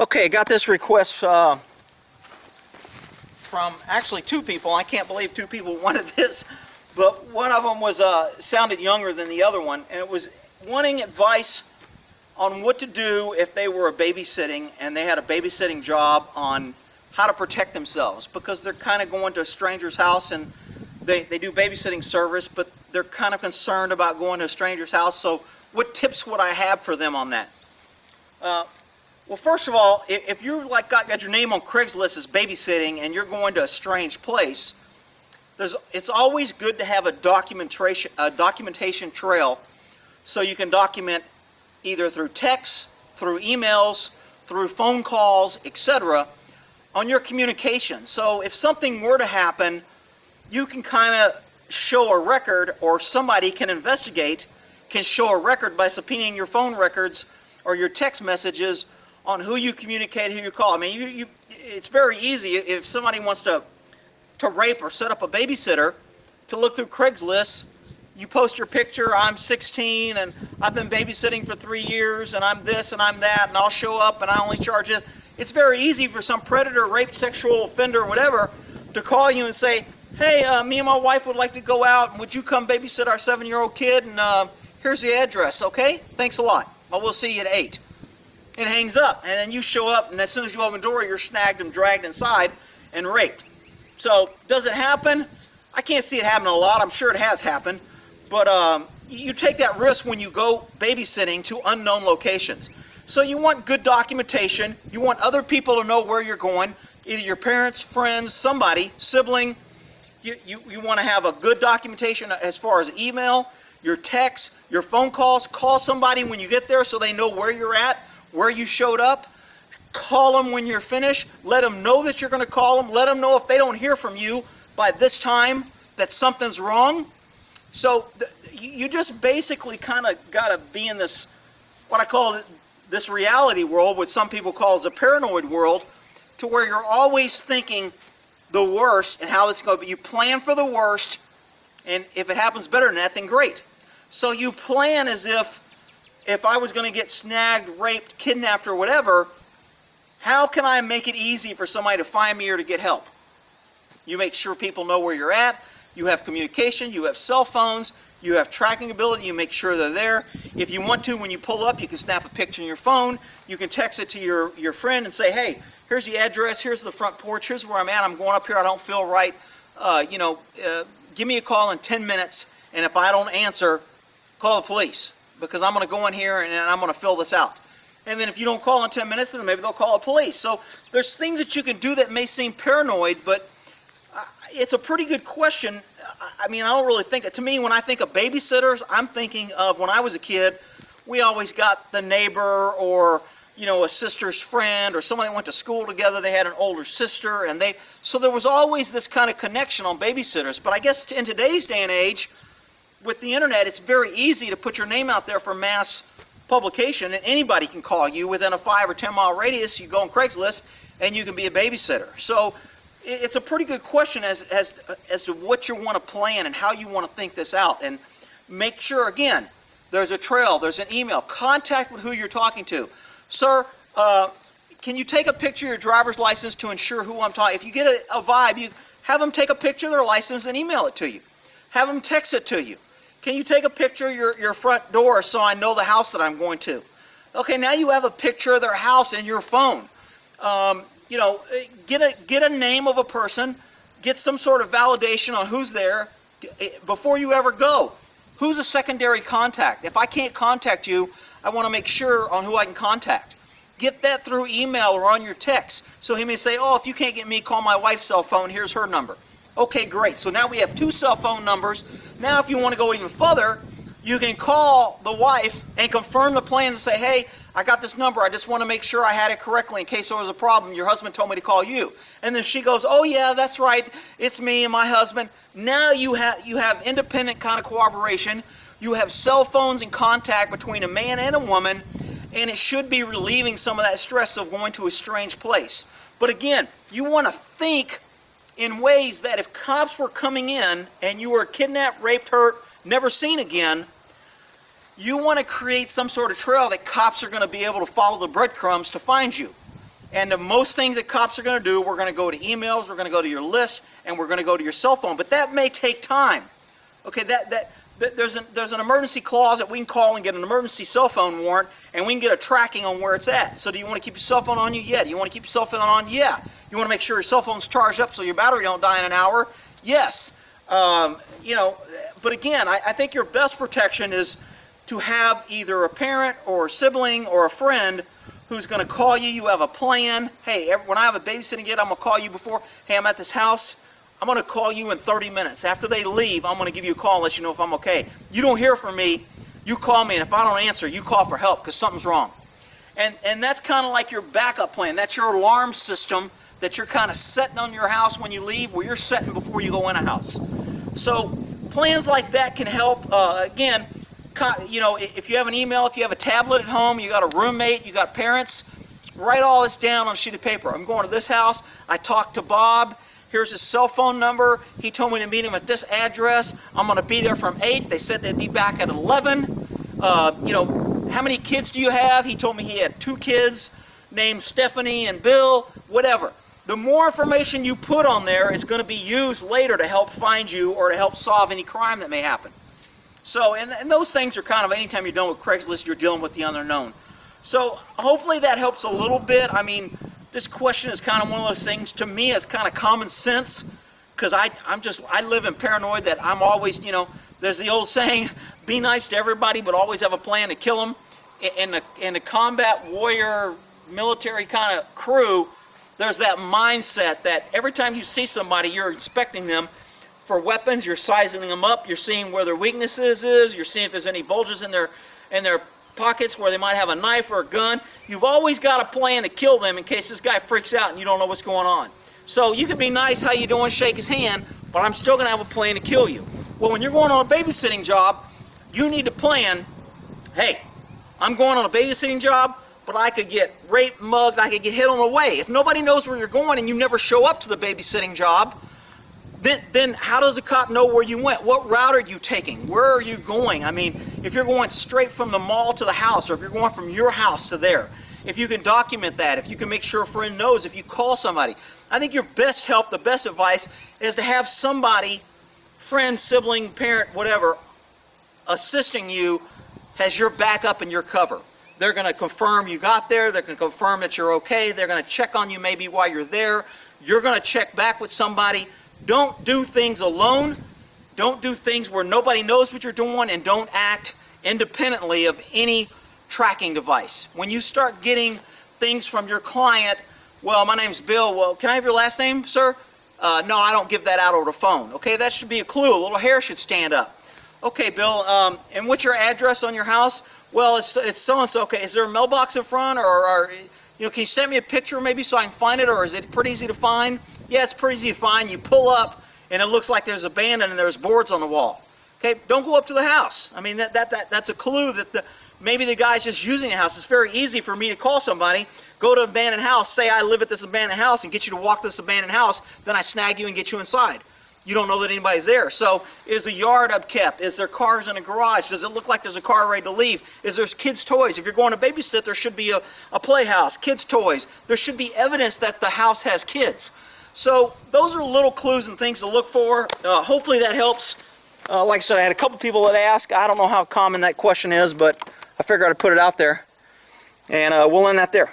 Okay, got this request from actually two people. I can't believe two people wanted this, but one of them was sounded younger than the other one, and it was wanting advice on what to do if they were babysitting and they had a babysitting job, on how to protect themselves, because they're kind of going to a stranger's house and they do babysitting service, but they're kind of concerned about going to a stranger's house. So what tips would I have for them on that? Well, first of all, if you're like got your name on Craigslist as babysitting and you're going to a strange place, it's always good to have a documentation trail, so you can document either through text, through emails, through phone calls, etc., on your communication. So if something were to happen, you can kind of show a record, or somebody can investigate, can show a record by subpoenaing your phone records or your text messages on who you communicate, who you call. I mean, it's very easy if somebody wants to rape or set up a babysitter, to look through Craigslist. You post your picture, I'm 16 and I've been babysitting for 3 years and I'm this and I'm that and I'll show up and I only charge this. It's very easy for some predator, rape, sexual offender, whatever, to call you and say, hey, me and my wife would like to go out, and would you come babysit our 7-year-old kid, and here's the address, okay? Thanks a lot. Well, we'll see you at 8. It hangs up, and then you show up, and as soon as you open the door, you're snagged and dragged inside and raped. So, does it happen? I can't see it happening a lot. I'm sure it has happened. But you take that risk when you go babysitting to unknown locations. So you want good documentation. You want other people to know where you're going, either your parents, friends, somebody, sibling. You want to have a good documentation as far as email, your texts, your phone calls. Call somebody when you get there so they know where you're at, where you showed up. Call them when you're finished. Let them know that you're going to call them. Let them know if they don't hear from you by this time that something's wrong. So you just basically kind of got to be in this, what I call this reality world, what some people call as a paranoid world, to where you're always thinking the worst and how this is going to be. You plan for the worst, and if it happens better than that, then great. So you plan as if I was going to get snagged, raped, kidnapped, or whatever, how can I make it easy for somebody to find me or to get help? You make sure people know where you're at. You have communication. You have cell phones. You have tracking ability. You make sure they're there. If you want to, when you pull up, you can snap a picture on your phone. You can text it to your friend and say, hey, here's the address. Here's the front porch. Here's where I'm at. I'm going up here. I don't feel right. Give me a call in 10 minutes. And if I don't answer, call the police, because I'm going to go in here and I'm going to fill this out. And then if you don't call in 10 minutes, then maybe they'll call the police. So there's things that you can do that may seem paranoid, but it's a pretty good question. I mean, I don't really think, to me, when I think of babysitters, I'm thinking of when I was a kid, we always got the neighbor, or, a sister's friend, or somebody went to school together, they had an older sister, and so there was always this kind of connection on babysitters. But I guess in today's day and age, with the internet, it's very easy to put your name out there for mass publication, and anybody can call you within a 5 or 10 mile radius. You go on Craigslist and you can be a babysitter. So it's a pretty good question as to what you want to plan and how you want to think this out. And make sure, again, there's a trail, there's an email, contact with who you're talking to. Sir, can you take a picture of your driver's license to ensure who I'm talking? If you get a vibe, you have them take a picture of their license and email it to you. Have them text it to you. Can you take a picture of your front door so I know the house that I'm going to? Okay, now you have a picture of their house in your phone. Get a name of a person, get some sort of validation on who's there before you ever go. Who's a secondary contact? If I can't contact you, I want to make sure on who I can contact. Get that through email or on your text. So he may say, oh, if you can't get me, call my wife's cell phone, here's her number. Okay, great. So now we have 2 cell phone numbers. Now if you want to go even further, you can call the wife and confirm the plans and say, hey, I got this number. I just want to make sure I had it correctly in case there was a problem. Your husband told me to call you. And then she goes, oh yeah, that's right. It's me and my husband. Now you have independent kind of cooperation. You have cell phones and contact between a man and a woman, and it should be relieving some of that stress of going to a strange place. But again, you want to think in ways that if cops were coming in and you were kidnapped, raped, hurt, never seen again, you want to create some sort of trail that cops are going to be able to follow the breadcrumbs to find you. And the most things that cops are going to do, we're going to go to emails, we're going to go to your list, and we're going to go to your cell phone. But that may take time. Okay, there's an emergency clause that we can call and get an emergency cell phone warrant, and we can get a tracking on where it's at. So do you want to keep your cell phone on you? Yeah. Do you want to keep your cell phone on? Yeah. You want to make sure your cell phone's charged up so your battery don't die in an hour? Yes. You know, but again, I think your best protection is to have either a parent or a sibling or a friend who's going to call you. You have a plan. Hey, when I have a babysitting kid, I'm going to call you before. Hey, I'm at this house. I'm going to call you in 30 minutes. After they leave, I'm going to give you a call and let you know if I'm okay. You don't hear from me, you call me, and if I don't answer, you call for help because something's wrong. And that's kind of like your backup plan. That's your alarm system that you're kind of setting on your house when you leave, where you're setting before you go in a house. So plans like that can help. Again, you know, if you have an email, if you have a tablet at home, you got a roommate, you got parents, write all this down on a sheet of paper. I'm going to this house. I talked to Bob. Here's his cell phone number. He told me to meet him at this address. I'm going to be there from 8. They said they'd be back at 11. You know, how many kids do you have? He told me he had 2 kids named Stephanie and Bill, whatever. The more information you put on there is going to be used later to help find you or to help solve any crime that may happen. So, and those things are kind of, anytime you're done with Craigslist, you're dealing with the unknown. So hopefully that helps a little bit. I mean, this question is kind of one of those things, to me, it's kind of common sense, because I live in paranoid that I'm always, you know, there's the old saying, be nice to everybody, but always have a plan to kill them. In the combat warrior military kind of crew, there's that mindset that every time you see somebody, you're inspecting them for weapons, you're sizing them up, you're seeing where their weaknesses is, you're seeing if there's any bulges in their pockets where they might have a knife or a gun. You've always got a plan to kill them in case this guy freaks out and you don't know what's going on. So you can be nice, how you doing, shake his hand, but I'm still going to have a plan to kill you. Well, when you're going on a babysitting job, you need to plan, hey, I'm going on a babysitting job, but I could get raped, mugged, I could get hit on the way. If nobody knows where you're going and you never show up to the babysitting job, then how does a cop know where you went? What route are you taking? Where are you going? I mean, if you're going straight from the mall to the house, or if you're going from your house to there, if you can document that, if you can make sure a friend knows, if you call somebody. I think your best help, the best advice, is to have somebody, friend, sibling, parent, whatever, assisting you as your backup and your cover. They're going to confirm you got there. They're going to confirm that you're okay. They're going to check on you maybe while you're there. You're going to check back with somebody. Don't do things alone. Don't do things where nobody knows what you're doing, and don't act independently of any tracking device. When you start getting things from your client, well, my name's Bill. Well, can I have your last name, sir? No, I don't give that out over the phone. Okay, that should be a clue. A little hair should stand up. Okay, Bill, and what's your address on your house? Well, it's so-and-so. Okay, is there a mailbox in front, or you know, can you send me a picture maybe so I can find it, or is it pretty easy to find? Yeah, it's pretty easy to find. You pull up, and it looks like there's abandoned and there's boards on the wall. Okay, don't go up to the house. I mean, that's a clue that maybe the guy's just using the house. It's very easy for me to call somebody, go to an abandoned house, say I live at this abandoned house, and get you to walk to this abandoned house, then I snag you and get you inside. You don't know that anybody's there. So is the yard upkept? Is there cars in a garage? Does it look like there's a car ready to leave? Is there kids' toys? If you're going to babysit, there should be a playhouse, kids' toys. There should be evidence that the house has kids. So those are little clues and things to look for. Hopefully that helps. Like I said, I had a couple people that asked. I don't know how common that question is, but I figured I'd put it out there. And we'll end that there.